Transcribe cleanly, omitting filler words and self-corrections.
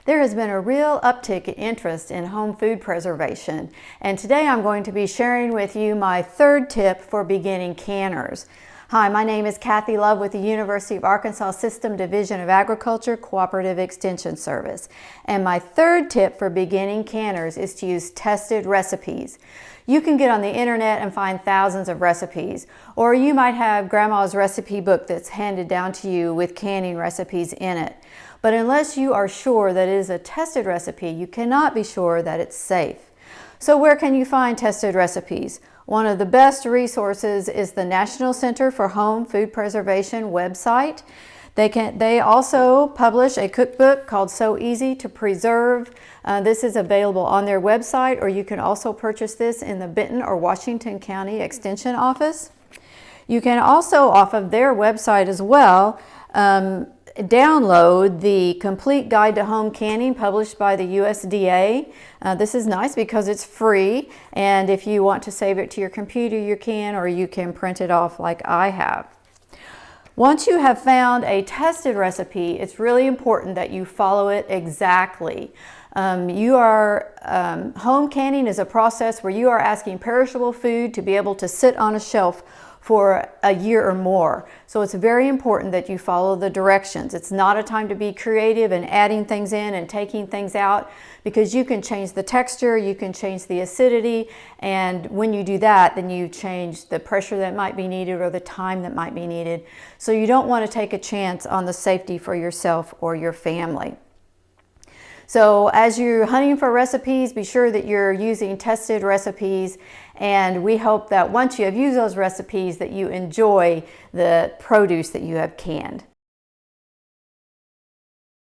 There has been a real uptick in interest in home food preservation, and today I'm going to be sharing with you my third tip for beginning canners. Hi, my name is Kathy Love with the University of Arkansas System Division of Agriculture Cooperative Extension Service. And my third tip for beginning canners is to use tested recipes. You can get on the internet and find thousands of recipes, or you might have grandma's recipe book that's handed down to you with canning recipes in it. But unless you are sure that it is a tested recipe, you cannot be sure that it's safe. So where can you find tested recipes? One of the best resources is the National Center for Home Food Preservation website. They also publish a cookbook called So Easy to Preserve. This is available on their website, or you can also purchase this in the Benton or Washington County Extension Office. You can also, off of their website as well, download the Complete Guide to Home Canning published by the USDA. This is nice because it's free, and if you want to save it to your computer, you can, or you can print it off like I have. Once you have found a tested recipe, it's really important that you follow it exactly. Home canning is a process where you are asking perishable food to be able to sit on a shelf for a year or more. So it's very important that you follow the directions. It's not a time to be creative and adding things in and taking things out, because you can change the texture, you can change the acidity, and when you do that, then you change the pressure that might be needed or the time that might be needed. So you don't want to take a chance on the safety for yourself or your family. So as you're hunting for recipes, be sure that you're using tested recipes, and we hope that once you have used those recipes that you enjoy the produce that you have canned.